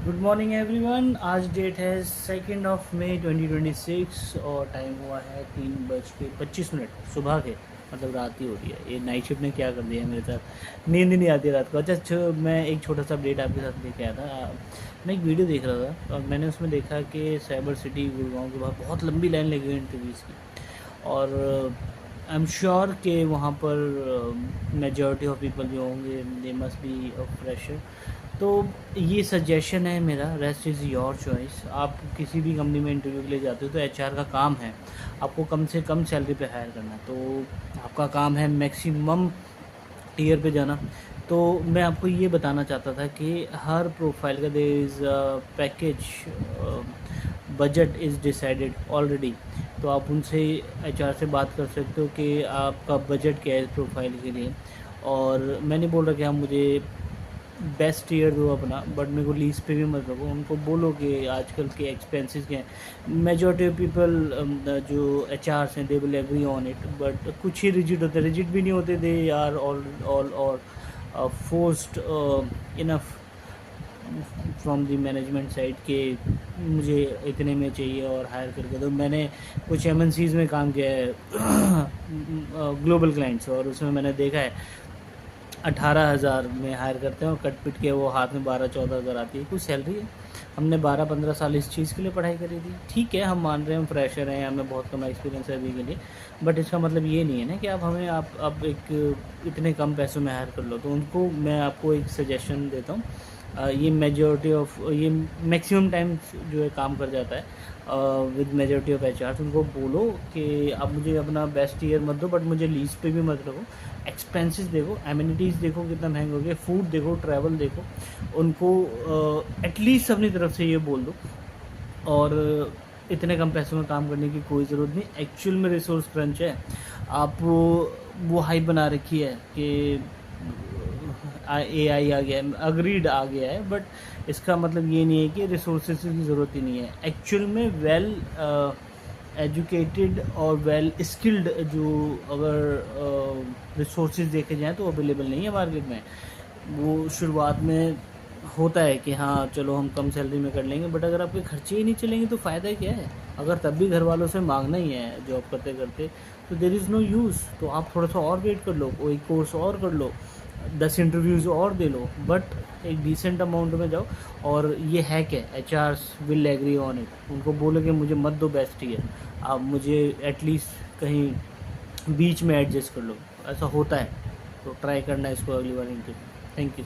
Good morning everyone. आज date है 2 मई 2026 और टाइम हुआ है 3:25 सुबह के, मतलब रात ही हो रही है। ये नाइट शिफ्ट ने क्या कर दिया है मेरे साथ, नींद ही नहीं आती रात को। अच्छा, मैं एक छोटा सा अपडेट आपके साथ लेके आया था। मैं एक वीडियो देख रहा था और मैंने उसमें देखा कि साइबर सिटी गुड़गांव के बाहर बहुत लंबी लाइन लगी हुई है इंटरव्यूज़ की। और आई एम श्योर कि वहाँ पर मेजॉरिटी ऑफ पीपल जो होंगे they must be a fresher. तो ये सजेशन है मेरा, रेस्ट इज़ योर चॉइस। आप किसी भी कंपनी में इंटरव्यू के लिए जाते हो तो एचआर का काम है आपको कम से कम सैलरी पे हायर करना। तो आपका काम है मैक्सिमम ईयर पे जाना। तो मैं आपको ये बताना चाहता था कि हर प्रोफाइल का there is package, budget is decided already. तो आप उनसे एचआर से बात कर सकते हो कि आपका बजट क्या है इस प्रोफाइल के लिए। और मैं नहीं बोल रहा कि आप मुझे बेस्ट ईयर दो अपना, बट मेरे को लीज पे भी मत रखो। उनको बोलो कि आजकल के एक्सपेंसेस क्या हैं। मेजॉरिटी ऑफ पीपल जो एच आर्स हैं they will agree on it, but कुछ ही रिजिड होते, रिजिड भी नहीं होते, दे आर ऑल और forced enough from the management side के मुझे इतने में चाहिए और हायर करके दो। मैंने कुछ एमएनसीज में काम किया है ग्लोबल क्लाइंट्स, और उसमें मैंने देखा है 18,000 में हायर करते हैं और कट पिट के वो हाथ में 12-14 हज़ार आती है कुछ सैलरी है। हमने 12-15 साल इस चीज़ के लिए पढ़ाई करी थी। ठीक है, हम मान रहे हैं हम फ्रेशर हैं, हमें बहुत कम एक्सपीरियंस है अभी के लिए, बट इसका मतलब ये नहीं है ना कि आप हमें आप एक इतने कम पैसों में हायर कर लो। तो उनको मैं आपको एक सजेशन देता हूँ, ये मेजॉरिटी ऑफ ये मैक्सिमम टाइम जो है काम कर जाता है with majority of HRs. उनको बोलो कि आप मुझे अपना बेस्ट ईयर मत दो, बट मुझे लीज पे भी मत रखो। एक्सपेंसेस देखो, एमिनिटीज़ देखो कितना महंगा हो गया, फूड देखो, ट्रैवल देखो। उनको एटलीस्ट अपनी तरफ से ये बोल दो। और इतने कम पैसों में काम करने की कोई ज़रूरत नहीं। एक्चुअल में रिसोर्स क्रंच है। आप वो हाइप बना रखी है कि AI आ गया है, अग्रीड आ गया है, बट इसका मतलब ये नहीं है कि रिसोर्सेज की ज़रूरत ही नहीं है। एक्चुअल में वेल एजुकेटेड और वेल स्किल्ड जो अगर रिसोर्सेज देखे जाएँ तो अवेलेबल नहीं है मार्केट में। वो शुरुआत में होता है कि हाँ चलो हम कम सैलरी में कर लेंगे, बट अगर आपके खर्चे ही नहीं चलेंगे तो फ़ायदा क्या है। अगर तब भी घर वालों से मांगना ही है जॉब करते करते तो देयर इज़ नो यूज़। तो आप थोड़ा सा और वेट कर लो, कोई कोर्स और कर लो, 10 इंटरव्यूज़ और दे लो, बट एक डिसेंट अमाउंट में जाओ। और ये है क्या, HRs will agree on it. उनको बोलो कि मुझे मत दो बेस्ट ईयर, आप मुझे एटलीस्ट कहीं बीच में एडजस्ट कर लो। ऐसा होता है, तो ट्राई करना इसको अगली बार इंटरव्यू। Thank you.